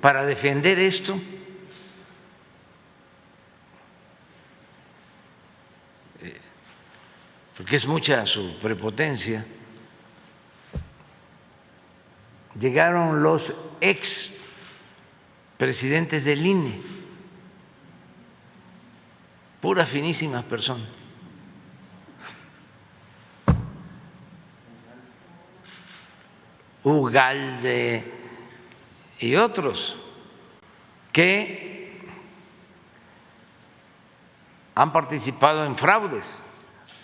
para defender esto. Porque es mucha su prepotencia. Llegaron los ex presidentes del INE, puras finísimas personas. Ugalde y otros que han participado en fraudes.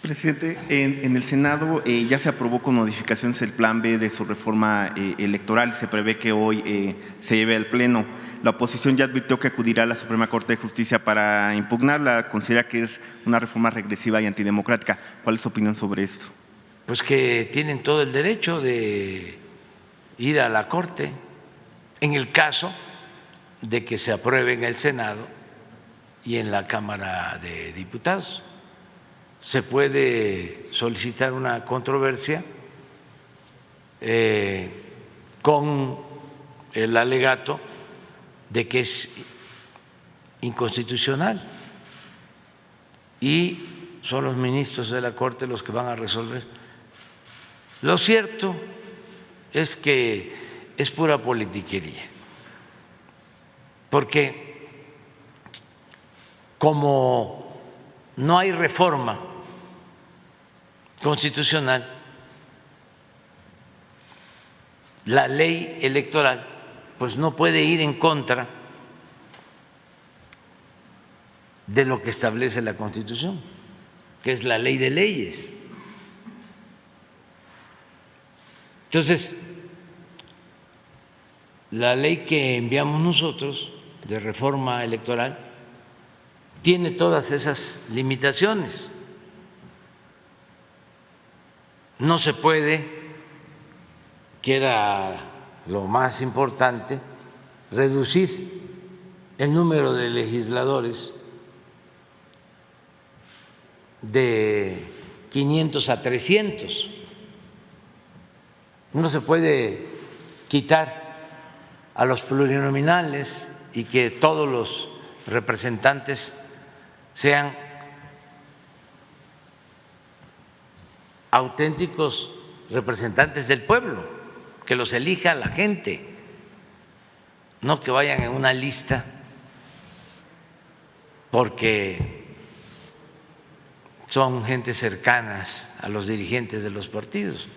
Presidente, en el Senado ya se aprobó con modificaciones el Plan B de su reforma electoral. Se prevé que hoy se lleve al Pleno. La oposición ya advirtió que acudirá a la Suprema Corte de Justicia para impugnarla. Considera que es una reforma regresiva y antidemocrática. ¿Cuál es su opinión sobre esto? Pues que tienen todo el derecho de ir a la Corte en el caso de que se apruebe en el Senado y en la Cámara de Diputados. Se puede solicitar una controversia con el alegato de que es inconstitucional y son los ministros de la Corte los que van a resolver. Lo cierto es que es pura politiquería, porque como no hay reforma constitucional, la ley electoral pues no puede ir en contra de lo que establece la Constitución, que es la ley de leyes. Entonces, la ley que enviamos nosotros de reforma electoral tiene todas esas limitaciones. No se puede, que era lo más importante, reducir el número de legisladores de 500 a 300. No se puede quitar a los plurinominales y que todos los representantes sean auténticos representantes del pueblo, que los elija la gente, no que vayan en una lista porque son gente cercanas a los dirigentes de los partidos.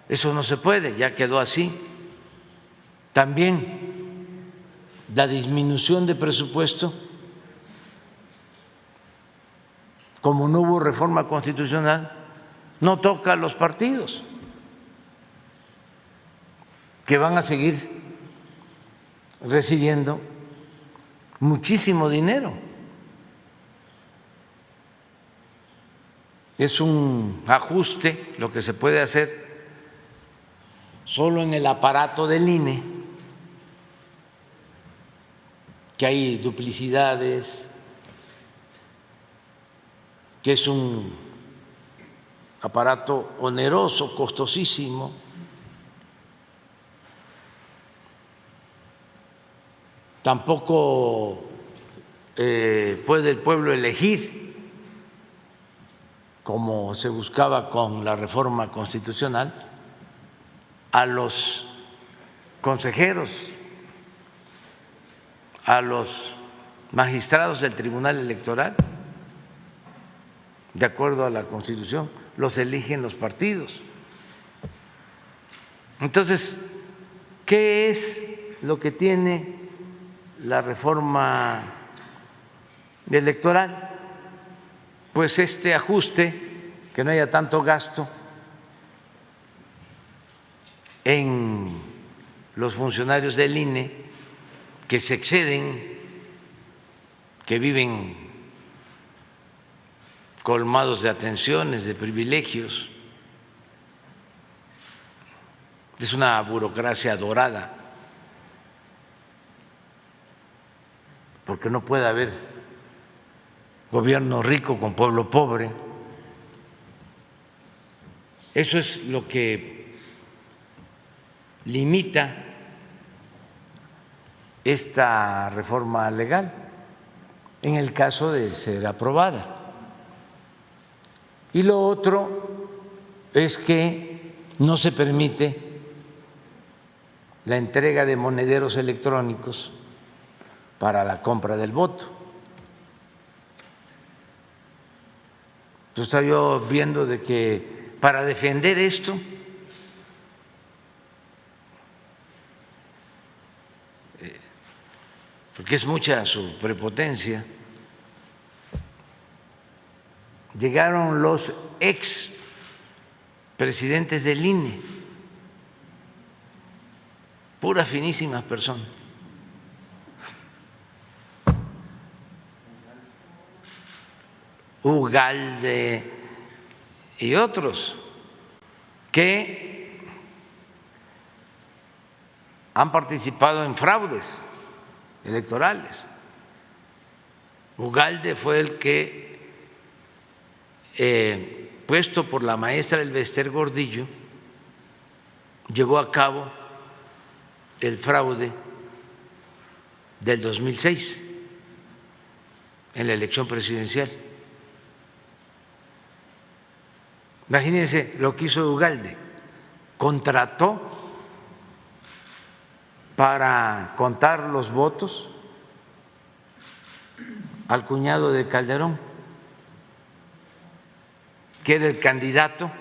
Eso no se puede, ya quedó así. También la disminución de presupuesto, como no hubo reforma constitucional, no toca a los partidos, que van a seguir recibiendo muchísimo dinero. Es un ajuste lo que se puede hacer solo en el aparato del INE, que hay duplicidades, que es un aparato oneroso, costosísimo. Tampoco puede el pueblo elegir, como se buscaba con la reforma constitucional, a los consejeros, a los magistrados del Tribunal Electoral. De acuerdo a la Constitución, los eligen los partidos. Entonces, ¿qué es lo que tiene la reforma electoral? Pues este ajuste, que no haya tanto gasto en los funcionarios del INE que se exceden, que viven colmados de atenciones, de privilegios. Es una burocracia dorada, porque no puede haber gobierno rico con pueblo pobre. Eso es lo que limita esta reforma legal en el caso de ser aprobada. Y lo otro es que no se permite la entrega de monederos electrónicos para la compra del voto. Entonces estaba yo viendo de que para defender esto porque es mucha su prepotencia, llegaron los ex presidentes del INE, puras finísimas personas. Ugalde y otros que han participado en fraudes electorales. Ugalde fue el que, puesto por la maestra Elbester Gordillo, llevó a cabo el fraude del 2006 en la elección presidencial. Imagínense lo que hizo Ugalde, contrató para contar los votos al cuñado de Calderón, que era el candidato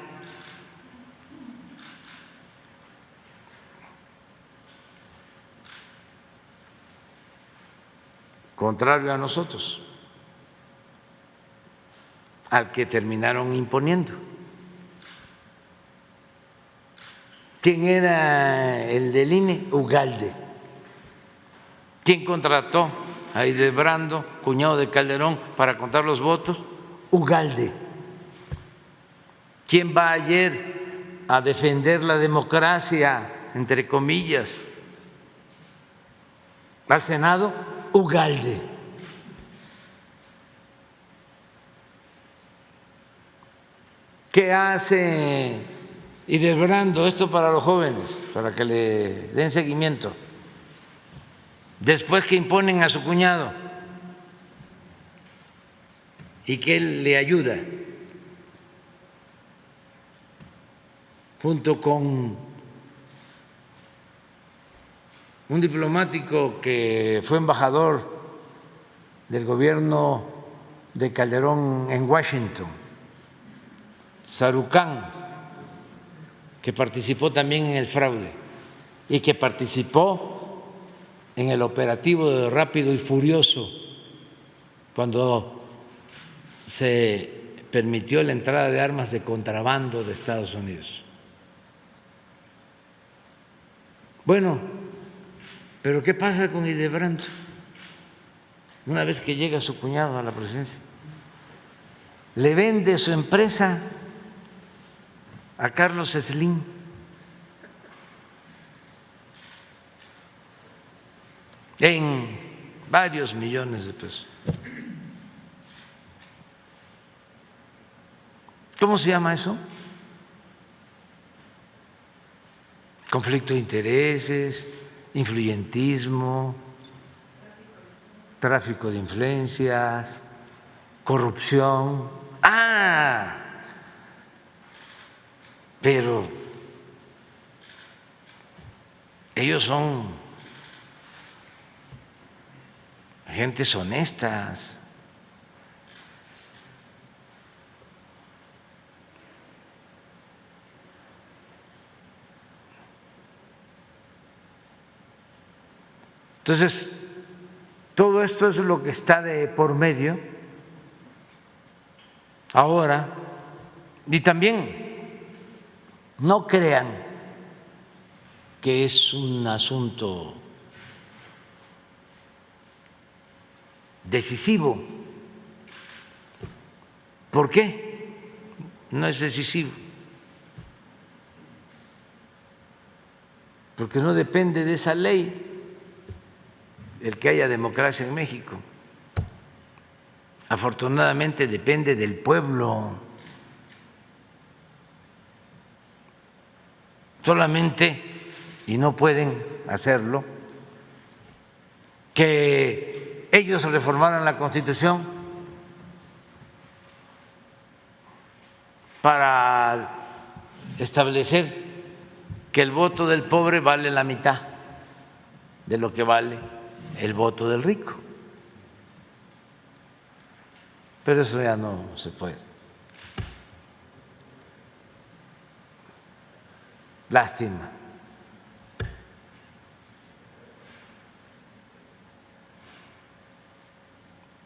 contrario a nosotros, al que terminaron imponiendo. ¿Quién era el del INE? Ugalde. ¿Quién contrató a Hildebrando, cuñado de Calderón, para contar los votos? Ugalde. ¿Quién va ayer a defender la democracia, entre comillas, al Senado? Ugalde. ¿Qué hace Hildebrando? Esto para los jóvenes, para que le den seguimiento. Después que imponen a su cuñado y que él le ayuda, junto con un diplomático que fue embajador del gobierno de Calderón en Washington, Sarucán, que participó también en el fraude y que participó en el operativo de Rápido y Furioso cuando se permitió la entrada de armas de contrabando de Estados Unidos. Bueno, pero ¿qué pasa con Hildebrando una vez que llega su cuñado a la presidencia? Le vende su empresa a Carlos Slim. En varios millones de pesos. ¿Cómo se llama eso? Conflicto de intereses, influyentismo, tráfico de influencias, corrupción. Pero ellos son gentes honestas. Entonces, todo esto es lo que está de por medio ahora. Y también no crean que es un asunto decisivo. ¿Por qué no es decisivo? Porque no depende de esa ley el que haya democracia en México. Afortunadamente depende del pueblo. Solamente, y no pueden hacerlo, que ellos reformaran la Constitución para establecer que el voto del pobre vale la mitad de lo que vale el voto del rico. Pero eso ya no se puede. Lástima.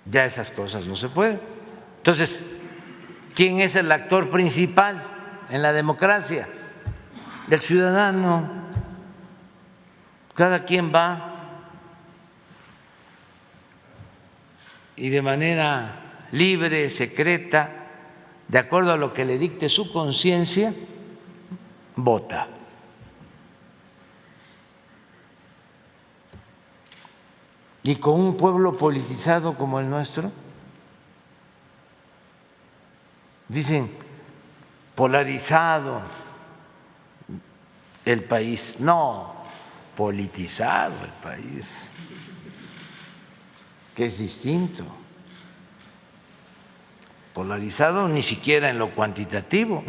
Ya esas cosas no se pueden. Entonces, ¿quién es el actor principal en la democracia? El ciudadano. Cada quien va y de manera libre, secreta, de acuerdo a lo que le dicte su conciencia, vota. Y con un pueblo politizado como el nuestro, dicen polarizado el país. No, politizado el país, que es distinto. Polarizado ni siquiera en lo cuantitativo.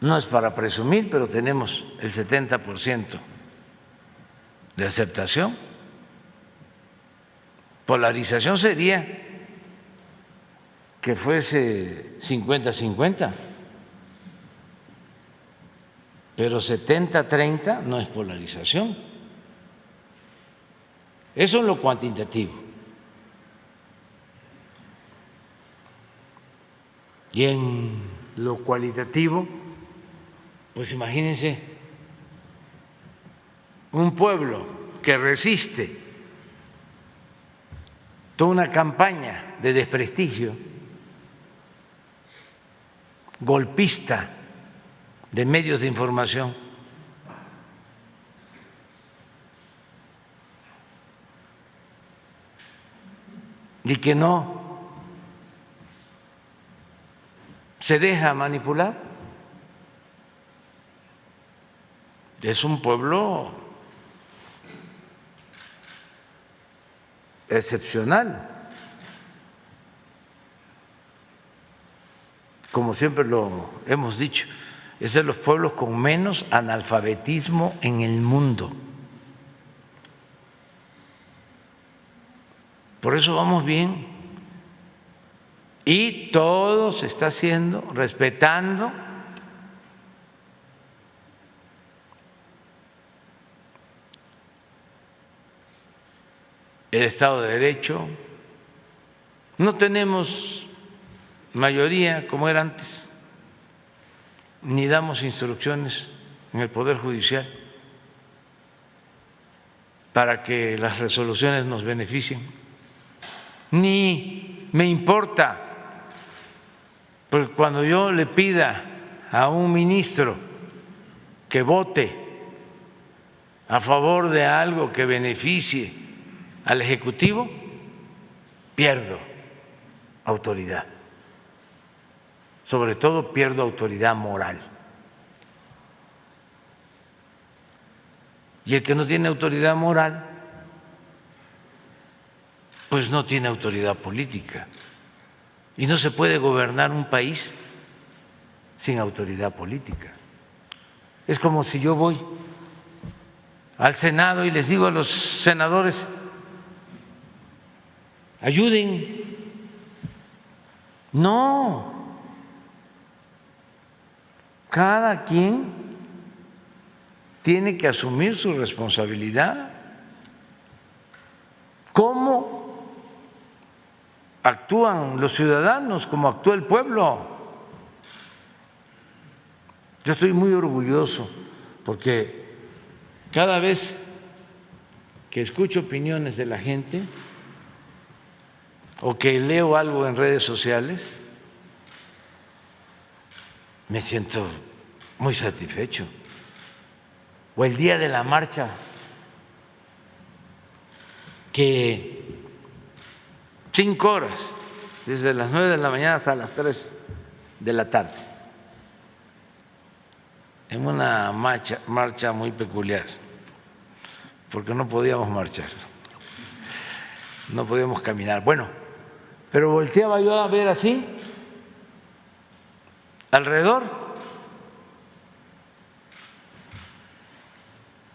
No es para presumir, pero tenemos el 70% de aceptación. Polarización sería que fuese 50-50, pero 70-30 no es polarización. Eso es lo cuantitativo. Y en lo cualitativo, pues imagínense un pueblo que resiste toda una campaña de desprestigio, golpista de medios de información, y que no se deja manipular. Es un pueblo excepcional, como siempre lo hemos dicho, es de los pueblos con menos analfabetismo en el mundo. Por eso vamos bien. Y todo se está haciendo respetando el Estado de Derecho. No tenemos mayoría como era antes, ni damos instrucciones en el Poder Judicial para que las resoluciones nos beneficien, ni me importa. Porque cuando yo le pida a un ministro que vote a favor de algo que beneficie al Ejecutivo, pierdo autoridad. Sobre todo pierdo autoridad moral. Y el que no tiene autoridad moral, pues no tiene autoridad política. Y no se puede gobernar un país sin autoridad política. Es como si yo voy al Senado y les digo a los senadores, ayuden. No, cada quien tiene que asumir su responsabilidad. ¿Cómo actúan los ciudadanos? ¿Cómo actúa el pueblo? Yo estoy muy orgulloso porque cada vez que escucho opiniones de la gente o que leo algo en redes sociales, me siento muy satisfecho. O el día de la marcha, que 5 horas, desde las 9 de la mañana hasta las 3 de la tarde, en una marcha muy peculiar, porque no podíamos marchar, no podíamos caminar. Bueno, pero volteaba yo a ver así, alrededor,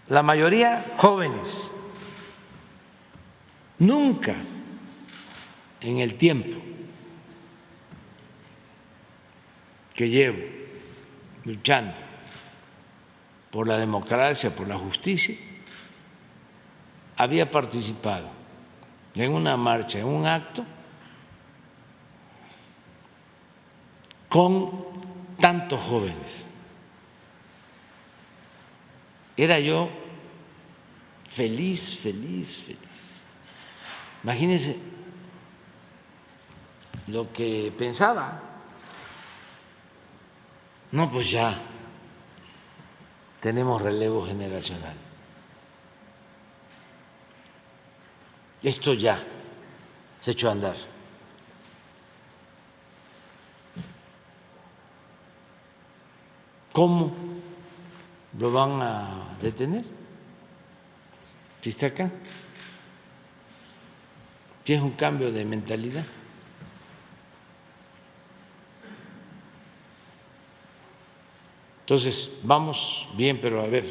la mayoría jóvenes. Nunca en el tiempo que llevo luchando por la democracia, por la justicia, había participado en una marcha, en un acto, con tantos jóvenes. Era yo feliz, feliz, feliz. Imagínense lo que pensaba. No, pues ya tenemos relevo generacional. Esto ya se echó a andar. ¿Cómo lo van a detener? Si está acá. Si es un cambio de mentalidad. Entonces, vamos bien, pero a ver.